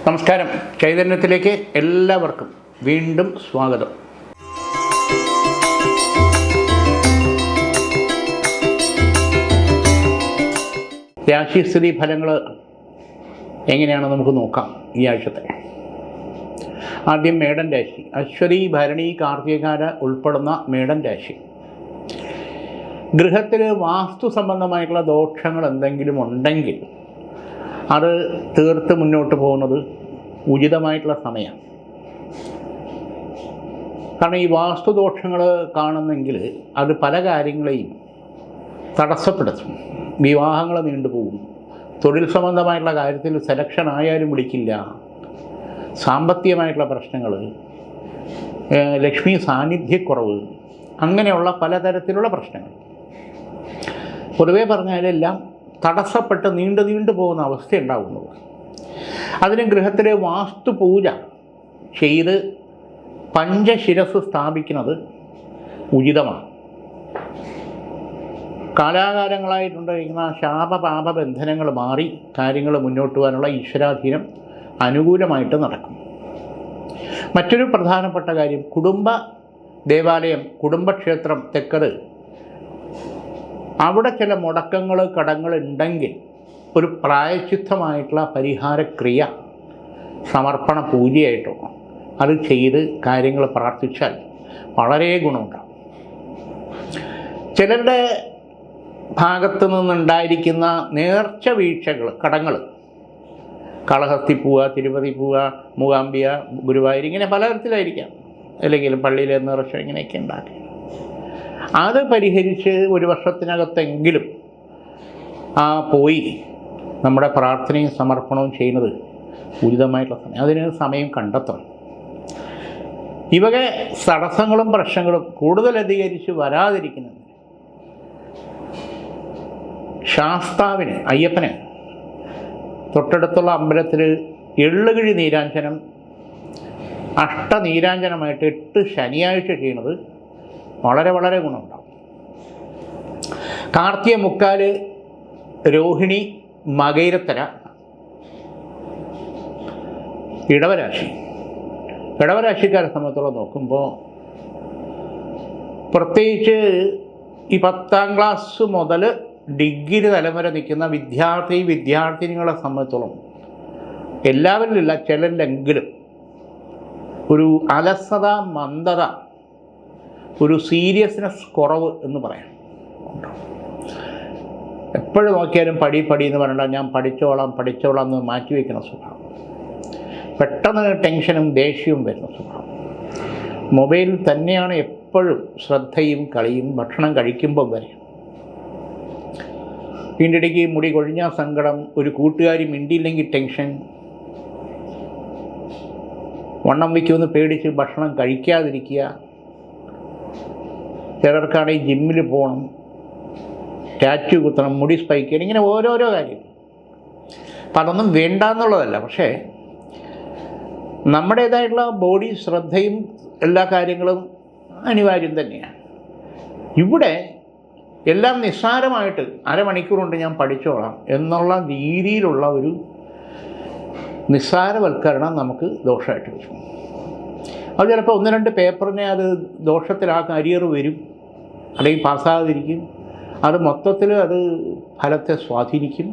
നമസ്കാരം. ചൈതന്യത്തിലേക്ക് എല്ലാവർക്കും വീണ്ടും സ്വാഗതം. രാശിസ്ഥിതി ഫലങ്ങൾ എങ്ങനെയാണെന്ന് നമുക്ക് നോക്കാം. ഈ ആഴ്ചത്തെ ആദ്യം മേടൻ രാശി. അശ്വതി, ഭരണി, കാർത്തികാര ഉൾപ്പെടുന്ന മേടൻ രാശി. ഗൃഹത്തിൽ വാസ്തു സംബന്ധമായിട്ടുള്ള ദോഷങ്ങൾ എന്തെങ്കിലും ഉണ്ടെങ്കിൽ അത് തീർത്ത് മുന്നോട്ട് പോകുന്നത് ഉചിതമായിട്ടുള്ള സമയമാണ്. കാരണം ഈ വാസ്തുദോഷങ്ങൾ കാണുന്നെങ്കിൽ അത് പല കാര്യങ്ങളെയും തടസ്സപ്പെടുത്തും. വിവാഹങ്ങൾ നീണ്ടുപോകും, തൊഴിൽ സംബന്ധമായിട്ടുള്ള കാര്യത്തിൽ സെലക്ഷൻ ആയാലും വിളിക്കില്ല, സാമ്പത്തികമായിട്ടുള്ള പ്രശ്നങ്ങൾ, ലക്ഷ്മി സാന്നിധ്യക്കുറവ്, അങ്ങനെയുള്ള പലതരത്തിലുള്ള പ്രശ്നങ്ങൾ പൊതുവേ പറഞ്ഞാലെല്ലാം തടസ്സപ്പെട്ട് നീണ്ടു പോകുന്ന അവസ്ഥ ഉണ്ടാകുന്നത്. അതിന് ഗൃഹത്തിലെ വാസ്തുപൂജ ചെയ്ത് പഞ്ചശിരസ് സ്ഥാപിക്കുന്നത് ഉചിതമാണ്. കാലാകാലങ്ങളായിട്ടുണ്ടായിരിക്കുന്ന ശാപപാപ ബന്ധനങ്ങൾ മാറി കാര്യങ്ങൾ മുന്നോട്ട് പോകാനുള്ള ഈശ്വരാധീനം അനുകൂലമായിട്ട് നടക്കും. മറ്റൊരു പ്രധാനപ്പെട്ട കാര്യം, കുടുംബ ദേവാലയം, കുടുംബക്ഷേത്രം തെക്കത്, അവിടെ ചില മുടക്കങ്ങൾ കടങ്ങൾ ഉണ്ടെങ്കിൽ ഒരു പ്രായശ്ചിത്തമായിട്ടുള്ള പരിഹാരക്രിയ, സമർപ്പണ പൂജയായിട്ടോ അത് ചെയ്ത് കാര്യങ്ങൾ പ്രാർത്ഥിച്ചാൽ വളരെ ഗുണമുണ്ടാകും. ചിലരുടെ ഭാഗത്തു നിന്നുണ്ടായിരിക്കുന്ന നേർച്ച വീഴ്ചകൾ, കടങ്ങൾ, കാളഹസ്തി പോവുക, തിരുപ്പതി പോവുക, മൂകാംബിക, ഗുരുവായൂർ, ഇങ്ങനെ പലതരത്തിലായിരിക്കാം, അല്ലെങ്കിൽ പള്ളിയിലെ നേർച്ച ഇങ്ങനെയൊക്കെ ഉണ്ടാക്കി അത് പരിഹരിച്ച് ഒരു വർഷത്തിനകത്തെങ്കിലും പോയി നമ്മുടെ പ്രാർത്ഥനയും സമർപ്പണവും ചെയ്യുന്നത് ഉചിതമായിട്ടുള്ള സമയം. അതിന് സമയം കണ്ടെത്തണം. ഇവക തടസ്സങ്ങളും പ്രശ്നങ്ങളും കൂടുതൽ അധികരിച്ച് വരാതിരിക്കുന്നത് ശാസ്താവിന്, അയ്യപ്പന് തൊട്ടടുത്തുള്ള അമ്പലത്തിൽ എള്ളുകിഴി നീരാഞ്ജനം അഷ്ടനീരാഞ്ജനമായിട്ട് 8 ശനിയാഴ്ച ചെയ്യുന്നത് വളരെ വളരെ ഗുണമുണ്ടാകും. കാർത്തിക മുക്കാല്, രോഹിണി, മകയിരത്തര, ഇടവരാശി. ഇടവരാശിക്കാരെ സംബന്ധിച്ചോളം നോക്കുമ്പോൾ പ്രത്യേകിച്ച് ഈ 10ാം ക്ലാസ് മുതൽ ഡിഗ്രി തലം വരെ നിൽക്കുന്ന വിദ്യാർത്ഥിനികളെ സംബന്ധിച്ചോളം എല്ലാവരിലില്ല, ചിലരിലെങ്കിലും ഒരു അലസത, മന്ദത, ഒരു സീരിയസ്നെസ് കുറവ് എന്ന് പറയാം. എപ്പോഴും നോക്കിയാലും പടി എന്ന് പറയണ്ട, ഞാൻ പഠിച്ചോളാം എന്ന് മാറ്റിവെക്കുന്ന സ്വഭാവം, പെട്ടെന്ന് ടെൻഷനും ദേഷ്യവും വരുന്ന സ്വഭാവം, മൊബൈൽ തന്നെയാണ് എപ്പോഴും ശ്രദ്ധയും കളിയും, ഭക്ഷണം കഴിക്കുമ്പം വരെ. ഇതിൻ്റെ ഇടയ്ക്ക് മുടി കൊഴിഞ്ഞ സങ്കടം, ഒരു കൂട്ടുകാരി മിണ്ടിയില്ലെങ്കിൽ ടെൻഷൻ, വണ്ണം വയ്ക്കുമെന്ന് പേടിച്ച് ഭക്ഷണം കഴിക്കാതിരിക്കുക, ചിലർക്കാണെങ്കിൽ ജിമ്മിൽ പോകണം, ടാറ്റു കുത്തണം, മുടി സ്പൈക്ക് ചെയ്യണം, ഇങ്ങനെ ഓരോരോ കാര്യം. അപ്പം അതൊന്നും വേണ്ട എന്നുള്ളതല്ല, പക്ഷേ നമ്മുടേതായിട്ടുള്ള ബോഡി ശ്രദ്ധയും എല്ലാ കാര്യങ്ങളും അനിവാര്യം തന്നെയാണ്. ഇവിടെ എല്ലാം നിസ്സാരമായിട്ട് അരമണിക്കൂർ കൊണ്ട് ഞാൻ പഠിച്ചോളാം എന്നുള്ള രീതിയിലുള്ള ഒരു നിസ്സാരവൽക്കരണം നമുക്ക് ദോഷമായിട്ട് വരും. അത് ചിലപ്പോൾ 1-2 പേപ്പറിനെ അത് ദോഷത്തിൽ ആ കരിയർ വരും, അല്ലെങ്കിൽ പാസ്സാകാതിരിക്കും. അത് മൊത്തത്തിൽ അത് ഫലത്തെ സ്വാധീനിക്കും.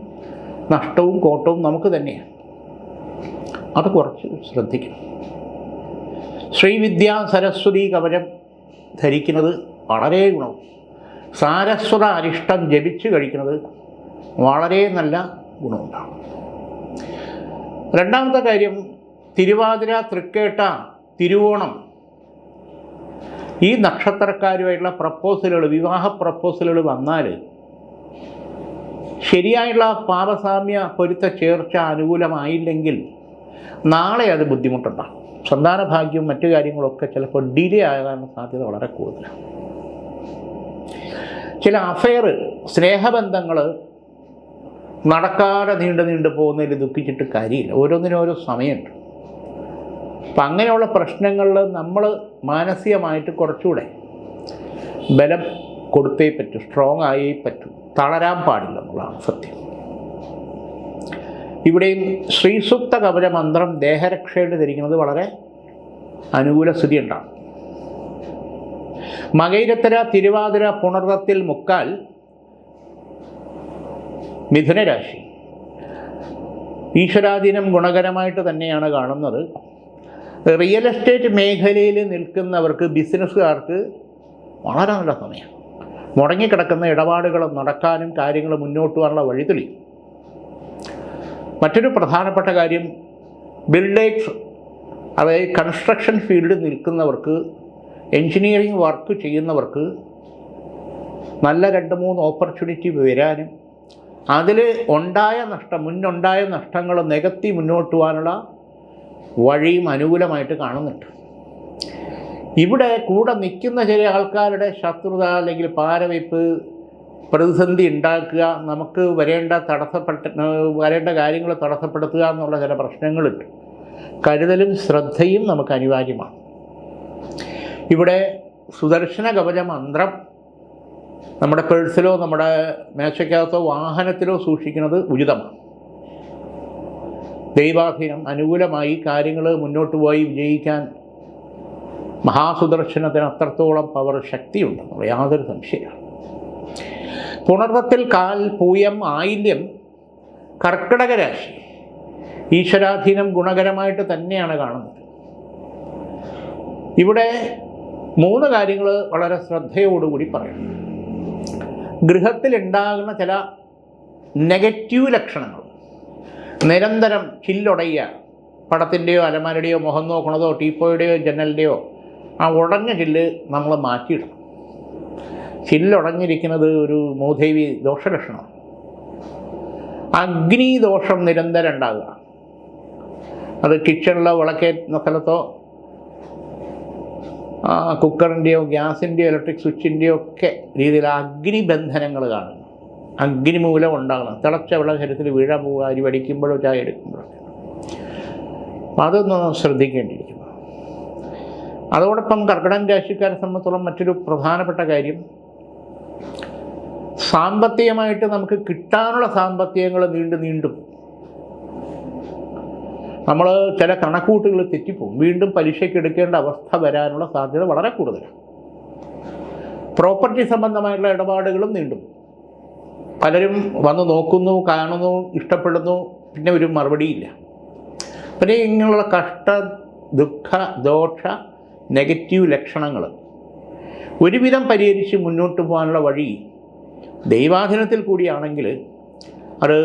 നഷ്ടവും കോട്ടവും നമുക്ക് തന്നെയാണ്. അത് കുറച്ച് ശ്രദ്ധിക്കണം. ശ്രീവിദ്യാ സരസ്വതി കവചം ധരിക്കുന്നത് വളരെ ഗുണവും, സാരസ്വത അരിഷ്ടം ജപിച്ച് കഴിക്കുന്നത് വളരെ നല്ല ഗുണമുണ്ടാകും. രണ്ടാമത്തെ കാര്യം, തിരുവാതിര, തൃക്കേട്ട, തിരുവോണം, ഈ നക്ഷത്രക്കാരുമായിട്ടുള്ള പ്രപ്പോസലുകൾ, വിവാഹ പ്രപ്പോസലുകൾ വന്നാൽ ശരിയായുള്ള പാപസാമ്യ പൊരുത്ത ചേർച്ച അനുകൂലമായില്ലെങ്കിൽ നാളെ അത് ബുദ്ധിമുട്ടുണ്ടാകും. സന്താന ഭാഗ്യവും മറ്റു കാര്യങ്ങളൊക്കെ ചിലപ്പോൾ ഡിലേ ആകാനുള്ള സാധ്യത വളരെ കൂടുതലാണ്. ചില അഫെയർ, സ്നേഹബന്ധങ്ങൾ നടക്കാതെ നീണ്ടു പോകുന്നതിൽ ദുഃഖിച്ചിട്ട് കാര്യമില്ല. ഓരോന്നിനും ഓരോ സമയമുണ്ട്. അപ്പം അങ്ങനെയുള്ള പ്രശ്നങ്ങളിൽ നമ്മൾ മാനസികമായിട്ട് കുറച്ചുകൂടെ ബലം കൊടുത്തേ പറ്റൂ, സ്ട്രോങ് ആയേ പറ്റൂ, തളരാൻ പാടില്ല എന്നുള്ളതാണ് സത്യം. ഇവിടെയും ശ്രീസൂക്ത കവച മന്ത്രം ദേഹരക്ഷയുടെ ധരിക്കുന്നത് വളരെ അനുകൂല സ്ഥിതി ഉണ്ടാകും. മകയിരത്തര, തിരുവാതിര, പുണർവത്തിൽ, മുക്കാൽ മിഥുനരാശി. ഈശ്വരാധീനം ഗുണകരമായിട്ട് തന്നെയാണ് കാണുന്നത്. റിയൽ എസ്റ്റേറ്റ് മേഖലയിൽ നിൽക്കുന്നവർക്ക്, ബിസിനസ്സുകാർക്ക് വളരെ നല്ല സമയം. മുടങ്ങിക്കിടക്കുന്ന ഇടപാടുകൾ നടക്കാനും കാര്യങ്ങൾ മുന്നോട്ട് പോകാനുള്ള വഴി തെളിയും. മറ്റൊരു പ്രധാനപ്പെട്ട കാര്യം, ബിൽഡേഴ്സ്, അതായത് കൺസ്ട്രക്ഷൻ ഫീൽഡിൽ നിൽക്കുന്നവർക്ക്, എൻജിനീയറിംഗ് വർക്ക് ചെയ്യുന്നവർക്ക് നല്ല 2-3 ഓപ്പർച്യൂണിറ്റി വരാനും അതിൽ മുന്നുണ്ടായ നഷ്ടങ്ങൾ നികത്തി മുന്നോട്ട് പോകാനുള്ള വഴിയും അനുകൂലമായിട്ട് കാണുന്നുണ്ട്. ഇവിടെ കൂടെ നിൽക്കുന്ന ചില ആൾക്കാരുടെ ശത്രുത അല്ലെങ്കിൽ പാരവയ്പ്പ്, പ്രതിസന്ധി ഉണ്ടാക്കുക, നമുക്ക് വരേണ്ട കാര്യങ്ങൾ തടസ്സപ്പെടുത്തുക എന്നുള്ള ചില പ്രശ്നങ്ങളുണ്ട്. കരുതലും ശ്രദ്ധയും നമുക്ക് അനിവാര്യമാണ്. ഇവിടെ സുദർശന കവച മന്ത്രം നമ്മുടെ പേഴ്സിലോ നമ്മുടെ മേശയ്ക്കകത്തോ വാഹനത്തിലോ സൂക്ഷിക്കുന്നത് ഉചിതമാണ്. ദൈവാധീനം അനുകൂലമായി കാര്യങ്ങൾ മുന്നോട്ട് പോയി വിജയിക്കാൻ മഹാസുദർശനത്തിന് അത്രത്തോളം പവർ, ശക്തിയുണ്ട്, യാതൊരു സംശയമാണ്. പുണർവത്തിൽ, കാൽ, പൂയം, ആയില്യം, കർക്കിടക രാശി. ഈശ്വരാധീനം ഗുണകരമായിട്ട് തന്നെയാണ് കാണുന്നത്. ഇവിടെ 3 കാര്യങ്ങൾ വളരെ ശ്രദ്ധയോടുകൂടി പറയണം. ഗൃഹത്തിലുണ്ടാകുന്ന ചില നെഗറ്റീവ് ലക്ഷണങ്ങൾ, നിരന്തരം ചില്ലൊടയുക, പടത്തിൻ്റെയോ അലമാരയുടെയോ മുഖം നോക്കണതോ ടീപ്പോയുടെയോ ജനലിൻ്റെയോ ആ ഉടഞ്ഞ ചില്ല് നമ്മൾ മാറ്റിയിടണം. ചില്ലൊടഞ്ഞിരിക്കുന്നത് ഒരു മൂദേവി ദോഷലക്ഷണമാണ്. അഗ്നി ദോഷം നിരന്തരം ഉണ്ടാകുക, അത് കിച്ചണിലോ വിളക്കേറ്റുന്ന സ്ഥലത്തോ കുക്കറിൻ്റെയോ ഗ്യാസിൻ്റെയോ ഇലക്ട്രിക് സ്വിച്ചിൻ്റെയോ ഒക്കെ രീതിയിൽ അഗ്നിബന്ധനങ്ങൾ കാണുന്നു. അഗ്നി മൂലം ഉണ്ടാകണം. തിളച്ച വെള്ളം ശരീരത്തിൽ വീഴാൻ പോവുക, അരി വടിക്കുമ്പോഴോ ചായ എടുക്കുമ്പോഴൊക്കെ. അതൊന്ന് ശ്രദ്ധിക്കേണ്ടിയിരിക്കുന്നു. അതോടൊപ്പം കർക്കിടക രാശിക്കാരെ സംബന്ധിച്ചോളം മറ്റൊരു പ്രധാനപ്പെട്ട കാര്യം, സാമ്പത്തികമായിട്ട് നമുക്ക് കിട്ടാനുള്ള സാമ്പത്തികങ്ങൾ നീണ്ടും നമ്മൾ ചില കണക്കൂട്ടുകൾ തെറ്റിപ്പോവും. വീണ്ടും പലിശയ്ക്ക് എടുക്കേണ്ട അവസ്ഥ വരാനുള്ള സാധ്യത വളരെ കൂടുതലാണ്. പ്രോപ്പർട്ടി സംബന്ധമായിട്ടുള്ള ഇടപാടുകളും നീണ്ടും. പലരും വന്ന് നോക്കുന്നു, കാണുന്നു, ഇഷ്ടപ്പെടുന്നു, പിന്നെ ഒരു മറുപടിയില്ല. പിന്നെ ഇങ്ങനെയുള്ള കഷ്ട, ദുഃഖ, ദോഷ, നെഗറ്റീവ് ലക്ഷണങ്ങൾ ഒരുവിധം പരിഹരിച്ച് മുന്നോട്ട് പോകാനുള്ള വഴി ദൈവാധീനത്തിൽ കൂടിയാണെങ്കിൽ അത്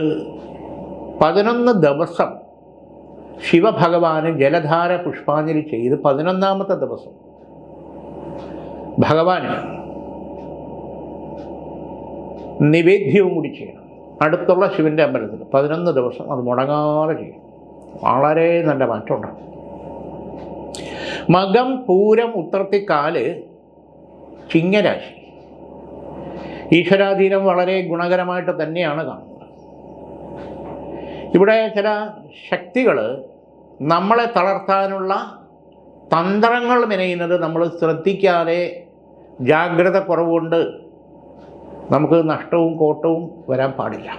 11 ദിവസം ശിവഭഗവാന് ജലധാര പുഷ്പാഞ്ജലി ചെയ്ത് 11ാമത്തെ ദിവസം ഭഗവാന് നിവേദ്യവും കൂടി ചെയ്യണം. അടുത്തുള്ള ശിവൻ്റെ അമ്പലത്തിൽ 11 ദിവസം അത് മുടങ്ങാതെ ചെയ്യണം. വളരെ നല്ല മാറ്റം ഉണ്ടാകും. മകം, പൂരം, ഉത്രത്തിക്കാല്, ചിങ്ങരാശി. ഈശ്വരാധീനം വളരെ ഗുണകരമായിട്ട് തന്നെയാണ് കാണുന്നത്. ഇവിടെ ചില ശക്തികൾ നമ്മളെ തളർത്താനുള്ള തന്ത്രങ്ങൾ മെനയുന്നത് നമ്മൾ ശ്രദ്ധിക്കാതെ, ജാഗ്രത കുറവുകൊണ്ട് നമുക്ക് നഷ്ടവും കോട്ടവും വരാൻ പാടില്ല.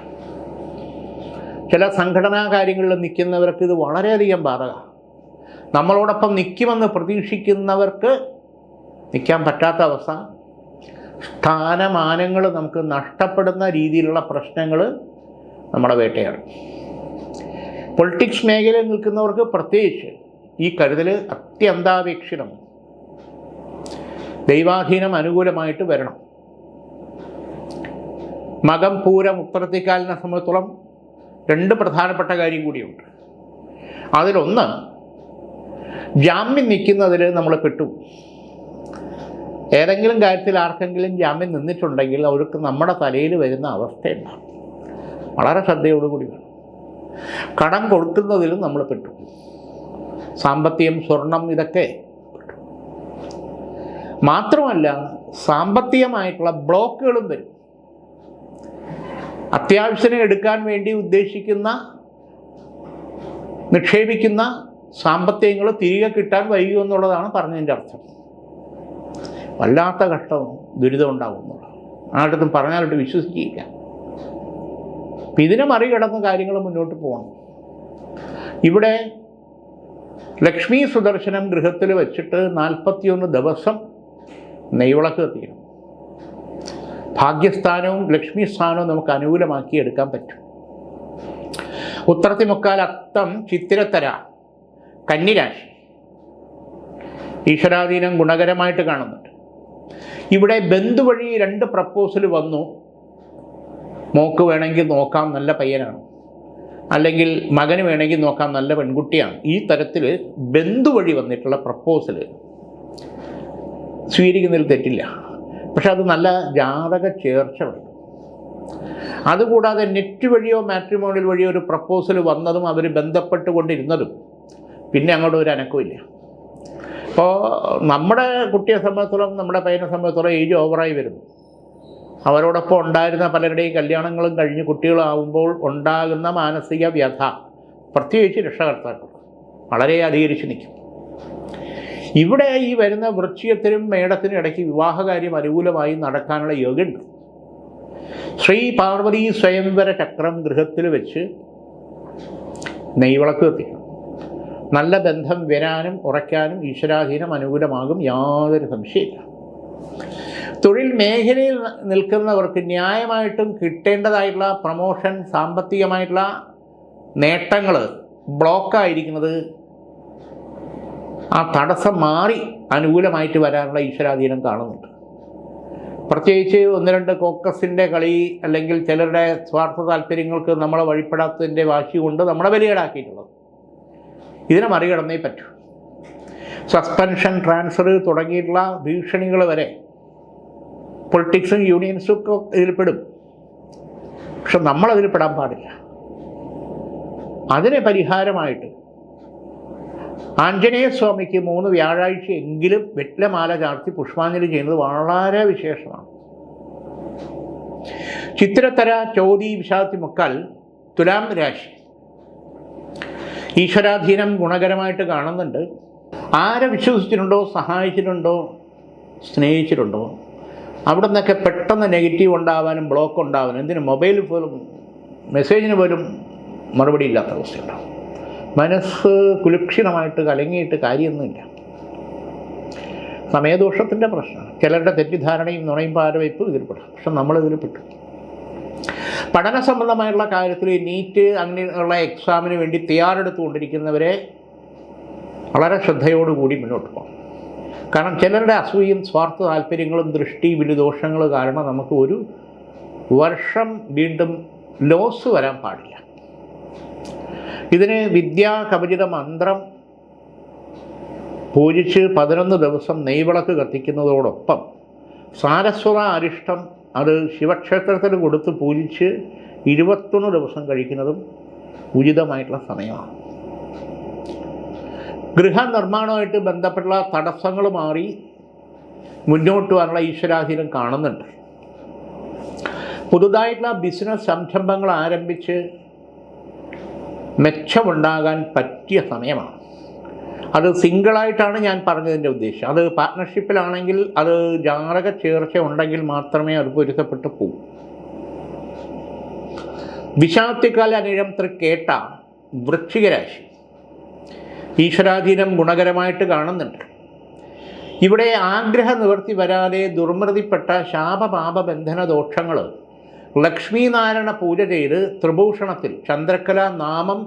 ചില സംഘടനാ കാര്യങ്ങളിൽ നിൽക്കുന്നവർക്ക് ഇത് വളരെയധികം ബാധകമാണ്. നമ്മളോടൊപ്പം നിൽക്കുമെന്ന് പ്രതീക്ഷിക്കുന്നവർക്ക് നിൽക്കാൻ പറ്റാത്ത അവസ്ഥ, സ്ഥാനമാനങ്ങൾ നമുക്ക് നഷ്ടപ്പെടുന്ന രീതിയിലുള്ള പ്രശ്നങ്ങൾ നമ്മളെ വേട്ടയാടും. പൊളിറ്റിക്സ് മേഖലയിൽ നിൽക്കുന്നവർക്ക് പ്രത്യേകിച്ച് ഈ കരുതൽ അത്യന്താപേക്ഷിതം. ദൈവാധീനം അനുകൂലമായിട്ട് വരണം. മകം, പൂരം, ഉത്രത്തിക്കാലിനെ സംബന്ധിച്ചോളം 2 പ്രധാനപ്പെട്ട കാര്യം കൂടിയുണ്ട്. അതിലൊന്ന്, ജാമ്യം നിൽക്കുന്നതിൽ നമ്മൾ പെട്ടു. ഏതെങ്കിലും കാര്യത്തിൽ ആർക്കെങ്കിലും ജാമ്യം നിന്നിട്ടുണ്ടെങ്കിൽ അവർക്ക് നമ്മുടെ തലയിൽ വരുന്ന അവസ്ഥയുണ്ടാകും. വളരെ ശ്രദ്ധയോടുകൂടി വേണം. കടം കൊടുക്കുന്നതിലും നമ്മൾ പെട്ടു. സാമ്പത്തികം, സ്വർണം, ഇതൊക്കെ പെട്ടു. മാത്രമല്ല സാമ്പത്തികമായിട്ടുള്ള ബ്ലോക്കുകളും വരും. അത്യാവശ്യം എടുക്കാൻ വേണ്ടി ഉദ്ദേശിക്കുന്ന, നിക്ഷേപിക്കുന്ന സാമ്പത്തികങ്ങൾ തിരികെ കിട്ടാൻ വൈകുമെന്നുള്ളതാണ് പറഞ്ഞതിൻ്റെ അർത്ഥം. വല്ലാത്ത കഷ്ടവും ദുരിതം ഉണ്ടാകും എന്നുള്ളത് ആർക്കും പറഞ്ഞാലോട്ട് വിശ്വസിക്കുകയില്ല. അപ്പം ഇതിനെ മറികടന്ന് കാര്യങ്ങൾ മുന്നോട്ട് പോകണം. ഇവിടെ ലക്ഷ്മി സുദർശനം ഗൃഹത്തിൽ വെച്ചിട്ട് 41 ദിവസം നെയ്വിളക്ക് കത്തിക്കണം. ഭാഗ്യസ്ഥാനവും ലക്ഷ്മി സ്ഥാനവും നമുക്ക് അനുകൂലമാക്കി എടുക്കാൻ പറ്റും. ഉത്രത്തിമുക്കാൽ അത്തം ചിത്തിരത്തര കന്നിരാശി ഈശ്വരാധീനം ഗുണകരമായിട്ട് കാണുന്നുണ്ട്. ഇവിടെ ബന്ധു വഴി 2 പ്രപ്പോസൽ വന്നു. മോക്ക് വേണമെങ്കിൽ നോക്കാം, നല്ല പയ്യനാണ്, അല്ലെങ്കിൽ മകന് വേണമെങ്കിൽ നോക്കാം, നല്ല പെൺകുട്ടിയാണ്. ഈ തരത്തിൽ ബന്ധു വഴി വന്നിട്ടുള്ള പ്രപ്പോസൽ സ്വീകരിക്കുന്നതിൽ തെറ്റില്ല. പക്ഷെ അത് നല്ല ജാതക ചേർച്ച വേണം. അതുകൂടാതെ നെറ്റ് വഴിയോ മാട്രിമോണിയൽ വഴിയോ ഒരു പ്രപ്പോസൽ വന്നതും അവർ ബന്ധപ്പെട്ടുകൊണ്ടിരുന്നതും പിന്നെ അങ്ങോട്ട് ഒരു അനക്കമില്ല. ഇപ്പോൾ നമ്മുടെ കുട്ടിയെ സംബന്ധിച്ചിടത്തോളം, നമ്മുടെ പയ്യനെ സംബന്ധിച്ചിടത്തോളം ഏജ് ഓവറായി വരുന്നു. അവരോടൊപ്പം ഉണ്ടായിരുന്ന പലരുടെയും കല്യാണങ്ങളും കഴിഞ്ഞ് കുട്ടികളാവുമ്പോൾ ഉണ്ടാകുന്ന മാനസിക വ്യഥ, പ്രത്യേകിച്ച് രക്ഷകർത്താക്കൾ വളരെ അധികരിച്ച് നിൽക്കും. ഇവിടെ ഈ വരുന്ന വൃശ്ചികത്തിനും മേടത്തിനും ഇടയ്ക്ക് വിവാഹകാര്യം അനുകൂലമായി നടക്കാനുള്ള യോഗമുണ്ട്. ശ്രീ പാർവതി സ്വയംവര ചക്രം ഗൃഹത്തിൽ വെച്ച് നെയ്വിളക്ക് കത്തിക്കണം. നല്ല ബന്ധം വരാനും ഉറയ്ക്കാനും ഈശ്വരാധീനം അനുകൂലമാകും, യാതൊരു സംശയമില്ല. തൊഴിൽ മേഖലയിൽ നിൽക്കുന്നവർക്ക് ന്യായമായിട്ടും കിട്ടേണ്ടതായിട്ടുള്ള പ്രമോഷൻ, സാമ്പത്തികമായിട്ടുള്ള നേട്ടങ്ങൾ ബ്ലോക്കായിരിക്കുന്നത് ആ തടസ്സം മാറി അനുകൂലമായിട്ട് വരാനുള്ള ഈശ്വരാധീനം കാണുന്നുണ്ട്. പ്രത്യേകിച്ച് 1-2 കോക്കസിൻ്റെ കളി അല്ലെങ്കിൽ ചിലരുടെ സ്വാർത്ഥ താല്പര്യങ്ങൾക്ക് നമ്മളെ വഴിപ്പെടാത്തതിൻ്റെ വാശി കൊണ്ട് നമ്മളെ ബലികേടാക്കിയിട്ടുള്ളത്. ഇതിനെ മറികടന്നേ പറ്റൂ. സസ്പെൻഷൻ, ട്രാൻസ്ഫർ തുടങ്ങിയിട്ടുള്ള ഭീഷണികൾ വരെ പൊളിറ്റിക്സും യൂണിയൻസും ഒക്കെ ഇതിൽപ്പെടും. പക്ഷെ നമ്മളതിൽ പെടാൻ പാടില്ല. അതിന് പരിഹാരമായിട്ട് ആഞ്ജനേയ സ്വാമിക്ക് 3 വ്യാഴാഴ്ച എങ്കിലും വെറ്റിലമാല ചാർത്തി പുഷ്പാഞ്ജലി ചെയ്യുന്നത് വളരെ വിശേഷമാണ്. ചിത്തിരത്തര ചോതി വിശാഖത്തി മുക്കാൽ തുലാം രാശി ഈശ്വരാധീനം ഗുണകരമായിട്ട് കാണുന്നുണ്ട്. ആരെ വിശ്വസിച്ചിട്ടുണ്ടോ, സഹായിച്ചിട്ടുണ്ടോ, സ്നേഹിച്ചിട്ടുണ്ടോ അവിടെ നിന്നൊക്കെ പെട്ടെന്ന് നെഗറ്റീവ് ഉണ്ടാവാനും ബ്ലോക്ക് ഉണ്ടാവാനും, എന്തിനും മൊബൈൽ പോലും മെസ്സേജിന് പോലും മറുപടി ഇല്ലാത്ത അവസ്ഥയുണ്ടാവും. മനസ്സ് കുലുക്ഷിതമായിട്ട് കലങ്ങിയിട്ട് കാര്യമൊന്നുമില്ല. സമയദോഷത്തിൻ്റെ പ്രശ്നമാണ്. ചിലരുടെ തെറ്റിദ്ധാരണയും നുണയും പാരവയ്പും ഇതിൽപ്പെടും. പക്ഷെ നമ്മളിതിൽ പെട്ടു. പഠന സംബന്ധമായുള്ള കാര്യത്തിൽ നീറ്റ് അങ്ങനെയുള്ള എക്സാമിന് വേണ്ടി തയ്യാറെടുത്തുകൊണ്ടിരിക്കുന്നവരെ വളരെ ശ്രദ്ധയോടുകൂടി മുന്നോട്ട് പോകണം. കാരണം ചിലരുടെ അസൂയയും സ്വാർത്ഥ താല്പര്യങ്ങളും ദൃഷ്ടി വിരുദോഷങ്ങൾ കാരണം നമുക്ക് ഒരു വർഷം വീണ്ടും ലോസ് വരാൻ പാടില്ല. ഇതിന് വിദ്യാ കവചിത മന്ത്രം പൂജിച്ച് 11 ദിവസം നെയ്വിളക്ക് കത്തിക്കുന്നതോടൊപ്പം സാരസ്വത അരിഷ്ടം അത് ശിവക്ഷേത്രത്തിൽ കൊടുത്ത് പൂജിച്ച് 21 ദിവസം കഴിക്കുന്നതും ഉചിതമായിട്ടുള്ള സമയമാണ്. ഗൃഹനിർമ്മാണവുമായിട്ട് ബന്ധപ്പെട്ടുള്ള തടസ്സങ്ങൾ മാറി മുന്നോട്ട് പോകാനുള്ള ഈശ്വരാധീനം കാണുന്നുണ്ട്. പുതുതായിട്ടുള്ള ബിസിനസ് സംരംഭങ്ങൾ ആരംഭിച്ച് മെച്ചമുണ്ടാകാൻ പറ്റിയ സമയമാണ്. അത് സിംഗിളായിട്ടാണ് ഞാൻ പറഞ്ഞതിൻ്റെ ഉദ്ദേശം. അത് പാർട്ട്ണർഷിപ്പിലാണെങ്കിൽ അത് ജാതക ചേർച്ച ഉണ്ടെങ്കിൽ മാത്രമേ അത് പൊരുത്തപ്പെട്ട് പോകും. വിശാഖത്തിക്കാല അനിഴം തൃക്കേട്ട വൃശ്ചികരാശി ഈശ്വരാധീനം ഗുണകരമായിട്ട് കാണുന്നുണ്ട്. ഇവിടെ ആഗ്രഹ നിവൃത്തി വരാതെ ദുർമൃതിപ്പെട്ട ശാപപാപ ബന്ധന ദോഷങ്ങൾ ലക്ഷ്മീനാരായണ പൂജ ചെയ്ത് ത്രിഭൂഷണത്തിൽ ചന്ദ്രക്കല നാമം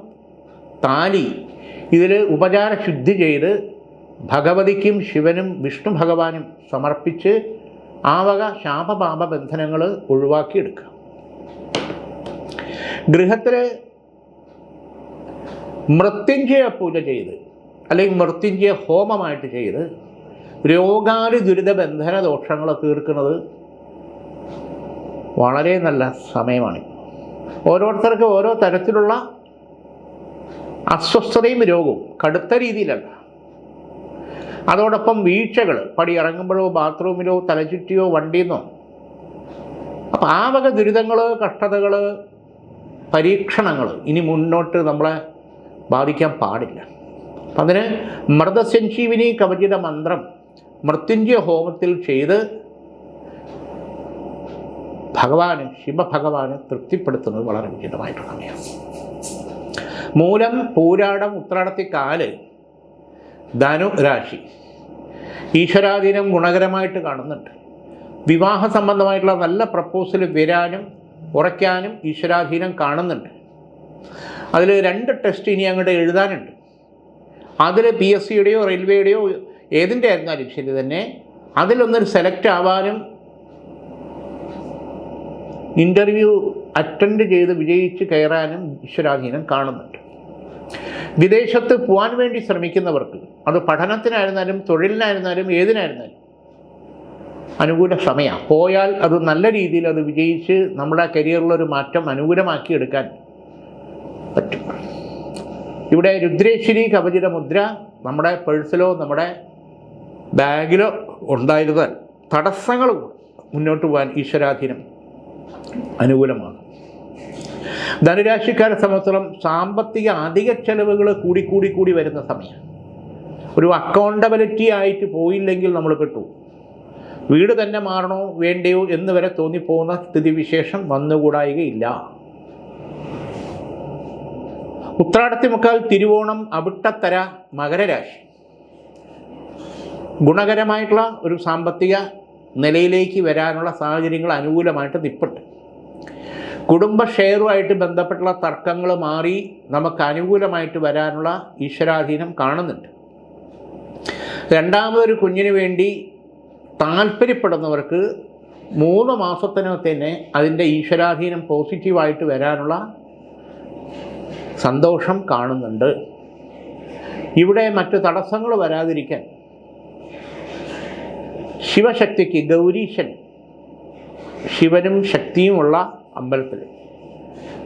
താലി ഇതിൽ ഉപചാര ശുദ്ധി ചെയ്ത് ഭഗവതിക്കും ശിവനും വിഷ്ണു ഭഗവാനും സമർപ്പിച്ച് ആ വക ശാപപാപ ബന്ധനങ്ങൾ ഒഴിവാക്കിയെടുക്കുക. ഗൃഹത്തിൽ മൃത്യുഞ്ജയ പൂജ ചെയ്ത് അല്ലെങ്കിൽ മൃത്യുഞ്ജയ ഹോമമായിട്ട് ചെയ്ത് രോഗാലി ദുരിത ബന്ധന ദോഷങ്ങൾ തീർക്കുന്നത് വളരെ നല്ല സമയമാണ്. ഓരോരുത്തർക്കും ഓരോ തരത്തിലുള്ള അസ്വസ്ഥതയും രോഗവും കടുത്ത രീതിയിലല്ല. അതോടൊപ്പം വീഴ്ചകൾ പടി ഇറങ്ങുമ്പോഴോ ബാത്റൂമിലോ തലചുറ്റിയോ വണ്ടിയെന്നോ, അപ്പം ആ വക ദുരിതങ്ങൾ, കഷ്ടതകൾ, പരീക്ഷണങ്ങൾ ഇനി മുന്നോട്ട് നമ്മളെ ബാധിക്കാൻ പാടില്ല. അപ്പം അതിന് മൃതസഞ്ജീവിനി കവചിത മന്ത്രം മൃത്യുഞ്ജയ ഹോമത്തിൽ ചെയ്ത് ഭഗവാന് ശിവഭഗവാന് തൃപ്തിപ്പെടുത്തുന്നത് വളരെ ഉചിതമായിട്ടുള്ള സമയമാണ്. മൂലം, പൂരാടം, ഉത്രാടത്തിക്കാല് ധനു രാശി ഈശ്വരാധീനം ഗുണകരമായിട്ട് കാണുന്നുണ്ട്. വിവാഹ സംബന്ധമായിട്ടുള്ള നല്ല പ്രപ്പോസൽ വരാനും ഉറയ്ക്കാനും ഈശ്വരാധീനം കാണുന്നുണ്ട്. അതിൽ 2 ടെസ്റ്റ് ഇനി അങ്ങോട്ട് എഴുതാനുണ്ട്. അതിൽ PSCയുടെയോ റെയിൽവേയുടെയോ ഏതിൻ്റെ ആയിരുന്നാലും ശരി തന്നെ അതിലൊന്നൊരു സെലക്ട് ആവാനും ഇൻ്റർവ്യൂ അറ്റൻഡ് ചെയ്ത് വിജയിച്ച് കയറാനും ഈശ്വരാധീനം കാണുന്നുണ്ട്. വിദേശത്ത് പോകാൻ വേണ്ടി ശ്രമിക്കുന്നവർക്ക്, അത് പഠനത്തിനായിരുന്നാലും തൊഴിലിനായിരുന്നാലും ഏതിനായിരുന്നാലും അനുകൂല സമയമാണ്. പോയാൽ അത് നല്ല രീതിയിൽ അത് വിജയിച്ച് നമ്മുടെ കരിയറിലൊരു മാറ്റം അനുകൂലമാക്കി എടുക്കാൻ പറ്റും. ഇവിടെ രുദ്രേശ്വരി കവചിത മുദ്ര നമ്മുടെ പേഴ്സിലോ നമ്മുടെ ബാഗിലോ ഉണ്ടായിരുന്നാൽ തടസ്സങ്ങൾ മുന്നോട്ട് പോകാൻ ഈശ്വരാധീനം അനുകൂലമാണ്. ധനുരാശിക്കാരെ സംബന്ധിച്ചിടത്തോളം സാമ്പത്തിക അധിക ചെലവുകൾ കൂടി വരുന്ന സമയം. ഒരു അക്കൗണ്ടബിലിറ്റി ആയിട്ട് പോയില്ലെങ്കിൽ നമ്മൾ പെട്ടു. വീട് തന്നെ മാറണോ വേണ്ടയോ എന്ന് വരെ തോന്നിപ്പോകുന്ന സ്ഥിതിവിശേഷം വന്നുകൂടായികയില്ല. ഉത്രാടത്തിമുക്കാൽ, തിരുവോണം, അവിട്ടത്തര, മകരരാശി ഗുണകരമായിട്ടുള്ള ഒരു സാമ്പത്തിക നിലയിലേക്ക് വരാനുള്ള സാഹചര്യങ്ങൾ അനുകൂലമായിട്ട് നിൽപ്പുണ്ട്. കുടുംബ ഷെയറുമായിട്ട് ബന്ധപ്പെട്ടുള്ള തർക്കങ്ങൾ മാറി നമുക്ക് അനുകൂലമായിട്ട് വരാനുള്ള ഈശ്വരാധീനം കാണുന്നുണ്ട്. രണ്ടാമതൊരു കുഞ്ഞിന് വേണ്ടി താല്പര്യപ്പെടുന്നവർക്ക് 3 മാസത്തിനകത്ത് തന്നെ അതിൻ്റെ ഈശ്വരാധീനം പോസിറ്റീവായിട്ട് വരാനുള്ള സന്തോഷം കാണുന്നുണ്ട്. ഇവിടെ മറ്റ് തടസ്സങ്ങൾ വരാതിരിക്കാൻ ശിവശക്തിക്ക്, ഗൗരീശൻ ശിവനും ശക്തിയുമുള്ള അമ്പലത്തിൽ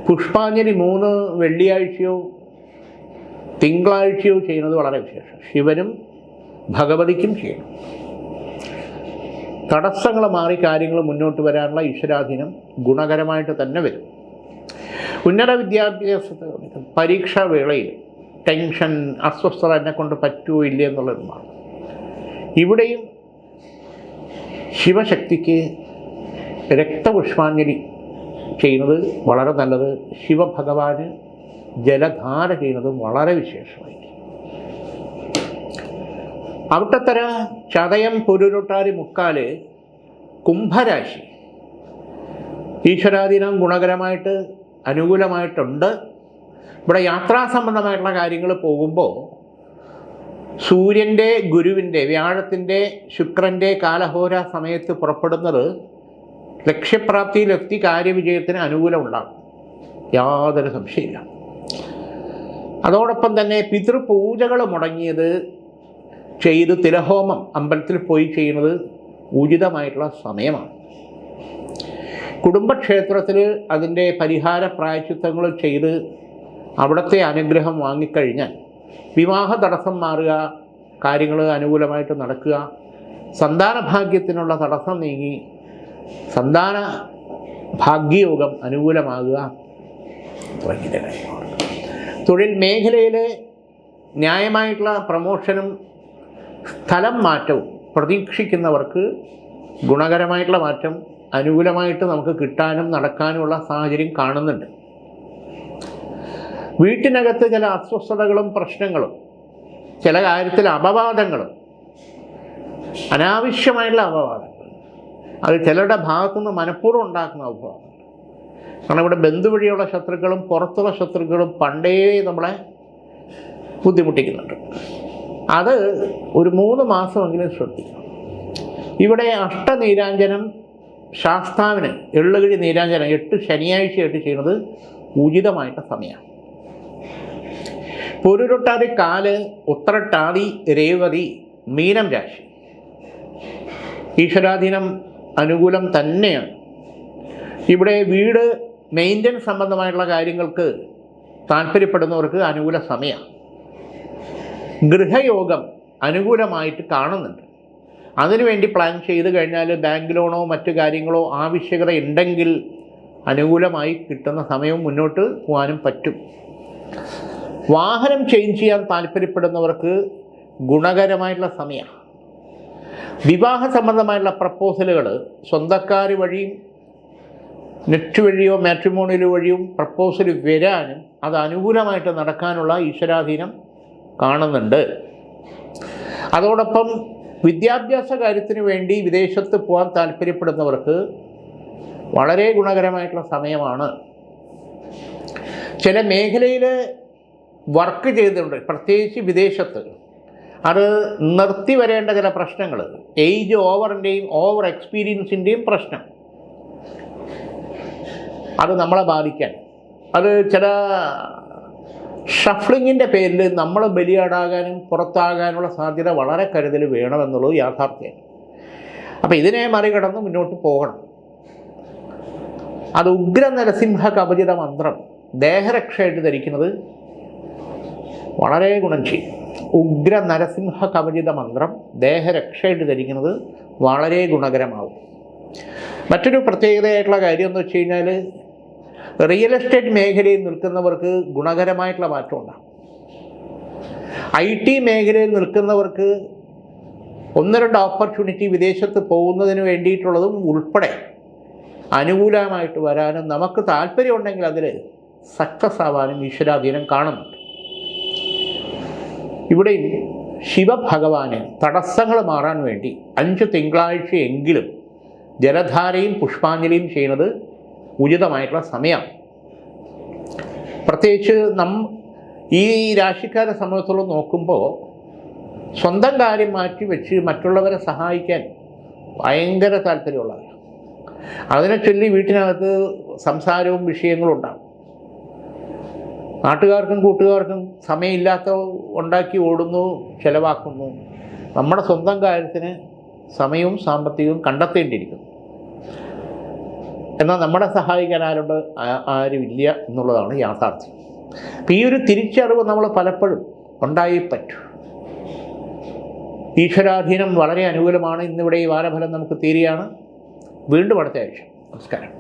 പുഷ്പാഞ്ജലി 3 വെള്ളിയാഴ്ചയോ തിങ്കളാഴ്ചയോ ചെയ്യുന്നത് വളരെ വിശേഷം. ശിവനും ഭഗവതിക്കും ചെയ്യണം. തടസ്സങ്ങൾ മാറി കാര്യങ്ങൾ മുന്നോട്ട് വരാനുള്ള ഈശ്വരാധീനം ഗുണകരമായിട്ട് തന്നെ വരും. ഉന്നത വിദ്യാഭ്യാസ പരീക്ഷാ വേളയിൽ ടെൻഷൻ, അസ്വസ്ഥത എന്നെ കൊണ്ട് പറ്റുമോ ഇല്ല എന്നുള്ളതാണ്. ഇവിടെയും ശിവശക്തിക്ക് രക്തപുഷ്പാഞ്ജലി ചെയ്യുന്നത് വളരെ നല്ലത്. ശിവഭഗവാന് ജലധാര ചെയ്യുന്നത് വളരെ വിശേഷമായി. അവിട്ടത്തര, ചതയം, പുരുരുട്ടാതി, മുക്കാല്, കുംഭരാശി ഈശ്വരാധീനം ഗുണകരമായിട്ട് അനുകൂലമായിട്ടുണ്ട്. ഇവിടെ യാത്രാ സംബന്ധമായിട്ടുള്ള കാര്യങ്ങൾ പോകുമ്പോൾ സൂര്യൻ്റെ, ഗുരുവിൻ്റെ, വ്യാഴത്തിൻ്റെ, ശുക്രൻ്റെ കാലഹോര സമയത്ത് പുറപ്പെടുന്നത് ലക്ഷ്യപ്രാപ്തിയിലെത്തി കാര്യവിജയത്തിന് അനുകൂലം ഉണ്ടാകും, യാതൊരു സംശയമില്ല. അതോടൊപ്പം തന്നെ പിതൃപൂജകൾ മുടങ്ങിയത് ചെയ്ത് തിലഹോമം അമ്പലത്തിൽ പോയി ചെയ്യുന്നത് ഉചിതമായിട്ടുള്ള സമയമാണ്. കുടുംബക്ഷേത്രത്തിൽ അതിൻ്റെ പരിഹാര പ്രായശ്ചിത്തങ്ങൾ ചെയ്ത് അവിടുത്തെ അനുഗ്രഹം വാങ്ങിക്കഴിഞ്ഞാൽ വിവാഹ തടസ്സം മാറുക, കാര്യങ്ങൾ അനുകൂലമായിട്ട് നടക്കുക, സന്താന ഭാഗ്യത്തിനുള്ള തടസ്സം നീങ്ങി സന്താന ഭാഗ്യയോഗം അനുകൂലമാകുക തുടങ്ങിയ കാര്യമാണ്. തൊഴിൽ മേഖലയിൽ ന്യായമായിട്ടുള്ള പ്രമോഷനും സ്ഥലം മാറ്റവും പ്രതീക്ഷിക്കുന്നവർക്ക് ഗുണകരമായിട്ടുള്ള മാറ്റം അനുകൂലമായിട്ട് നമുക്ക് കിട്ടാനും നടക്കാനുമുള്ള സാഹചര്യം കാണുന്നുണ്ട്. വീട്ടിനകത്ത് ചില അസ്വസ്ഥതകളും പ്രശ്നങ്ങളും, ചില കാര്യത്തിൽ അപവാദങ്ങളും, അനാവശ്യമായിട്ടുള്ള അപവാദങ്ങൾ, അത് ചിലരുടെ ഭാഗത്തുനിന്ന് മനഃപൂർവ്വം ഉണ്ടാക്കുന്ന അപവാദങ്ങൾ. കാരണം ഇവിടെ ബന്ധു വഴിയുള്ള ശത്രുക്കളും പുറത്തുള്ള ശത്രുക്കളും പണ്ടേ നമ്മളെ ബുദ്ധിമുട്ടിക്കുന്നുണ്ട്. അത് ഒരു 3 മാസമെങ്കിലും ശ്രദ്ധിക്കണം. ഇവിടെ അഷ്ടനീരാഞ്ജനം ശാസ്താവിന് എള്ളുകിഴി നീരാഞ്ജനം 8 ശനിയാഴ്ചയായിട്ട് ചെയ്യുന്നത് ഉചിതമായിട്ട് സമയമാണ്. പൊരുരുട്ടാതി, കാല്, ഉത്രട്ടാതി, രേവതി, മീനം രാശി ഈശ്വരാധീനം അനുകൂലം തന്നെയാണ്. ഇവിടെ വീട് മെയിൻ്റനൻസ് സംബന്ധമായിട്ടുള്ള കാര്യങ്ങൾക്ക് താല്പര്യപ്പെടുന്നവർക്ക് അനുകൂല സമയമാണ്. ഗൃഹയോഗം അനുകൂലമായിട്ട് കാണുന്നുണ്ട്. അതിനുവേണ്ടി പ്ലാൻ ചെയ്ത് കഴിഞ്ഞാൽ ബാങ്ക് ലോണോ മറ്റു കാര്യങ്ങളോ ആവശ്യകത ഉണ്ടെങ്കിൽ അനുകൂലമായി കിട്ടുന്ന സമയവും മുന്നോട്ട് പോകാനും പറ്റും. വാഹനം ചേഞ്ച് ചെയ്യാൻ താല്പര്യപ്പെടുന്നവർക്ക് ഗുണകരമായിട്ടുള്ള സമയമാണ്. വിവാഹ സംബന്ധമായിട്ടുള്ള പ്രപ്പോസലുകൾ സ്വന്തക്കാർ വഴിയും നെറ്റ് വഴിയോ മാട്രിമോണിയൽ വഴിയും പ്രപ്പോസൽ വരാനും അത് അനുകൂലമായിട്ട് നടക്കാനുള്ള ഈശ്വരാധീനം കാണുന്നുണ്ട്. അതോടൊപ്പം വിദ്യാഭ്യാസ കാര്യത്തിന് വേണ്ടി വിദേശത്ത് പോകാൻ താല്പര്യപ്പെടുന്നവർക്ക് വളരെ ഗുണകരമായിട്ടുള്ള സമയമാണ്. ചില മേഖലയിൽ വർക്ക് ചെയ്തിട്ടുണ്ട്, പ്രത്യേകിച്ച് വിദേശത്ത്, അത് നിർത്തി വരേണ്ട ചില പ്രശ്നങ്ങൾ, ഏജ് ഓവറിൻ്റെയും ഓവർ എക്സ്പീരിയൻസിൻ്റെയും പ്രശ്നം, അത് നമ്മളെ ബാധിക്കാൻ, അത് ചില ഷഫ്ലിങ്ങിൻ്റെ പേരിൽ നമ്മൾ ബലിയാടാകാനും പുറത്താകാനുള്ള സാധ്യത വളരെ കരുതൽ വേണമെന്നുള്ളത് യാഥാർത്ഥ്യമാണ്. അപ്പോൾ ഇതിനെ മറികടന്ന് മുന്നോട്ട് പോകണം. അത് ഉഗ്ര നരസിംഹ കവചിത മന്ത്രം ദേഹരക്ഷയായിട്ട് ധരിക്കുന്നത് വളരെ ഗുണം ചെയ്യും. ഉഗ്ര നരസിംഹ കവചിത മന്ത്രം ദേഹരക്ഷയായിട്ട് ധരിക്കുന്നത് വളരെ ഗുണകരമാവും. മറ്റൊരു പ്രത്യേകതയായിട്ടുള്ള കാര്യം എന്ന് വെച്ച് കഴിഞ്ഞാൽ, റിയൽ എസ്റ്റേറ്റ് മേഖലയിൽ നിൽക്കുന്നവർക്ക് ഗുണകരമായിട്ടുള്ള മാറ്റം ഉണ്ടാകും. IT മേഖലയിൽ നിൽക്കുന്നവർക്ക് 1-2 ഓപ്പർച്യൂണിറ്റി വിദേശത്ത് പോകുന്നതിന് വേണ്ടിയിട്ടുള്ളതും ഉൾപ്പെടെ അനുകൂലമായിട്ട് വരാനും നമുക്ക് താല്പര്യമുണ്ടെങ്കിൽ അതിൽ സക്സസ് ആവാനും ഈശ്വരാധീനം കാണുന്നുണ്ട്. ഇവിടെയും ശിവഭഗവാന് തടസ്സങ്ങൾ മാറാൻ വേണ്ടി 5 തിങ്കളാഴ്ചയെങ്കിലും ജലധാരയും പുഷ്പാഞ്ജലിയും ചെയ്യുന്നത് ഉചിതമായിട്ടുള്ള സമയമാണ്. പ്രത്യേകിച്ച് ഈ രാശിക്കാരെ സംബന്ധിച്ചോളം നോക്കുമ്പോൾ സ്വന്തം കാര്യം മാറ്റി വെച്ച് മറ്റുള്ളവരെ സഹായിക്കാൻ ഭയങ്കര താല്പര്യമുള്ളവരാണ്. അതിനെ ചൊല്ലി വീട്ടിനകത്ത് സംസാരവും വിഷയങ്ങളും ഉണ്ടാകും. നാട്ടുകാർക്കും കൂട്ടുകാർക്കും സമയമില്ലാത്ത ഉണ്ടാക്കി ഓടുന്നു, ചിലവാക്കുന്നു. നമ്മുടെ സ്വന്തം കാര്യത്തിന് സമയവും സാമ്പത്തികവും കണ്ടെത്തേണ്ടിയിരിക്കുന്നു. എന്നാൽ നമ്മളെ സഹായിക്കാൻ ആരുമില്ല എന്നുള്ളതാണ് യാഥാർത്ഥ്യം. അപ്പം ഈ ഒരു തിരിച്ചറിവ് നമ്മൾ പലപ്പോഴും ഉണ്ടായി പറ്റൂ. ഈശ്വരാധീനം വളരെ അനുകൂലമാണ്. ഇന്നിവിടെ ഈ വാരഫലം നമുക്ക് തീരുകയാണ്. വീണ്ടും അടുത്ത ആഴ്ച. നമസ്കാരം.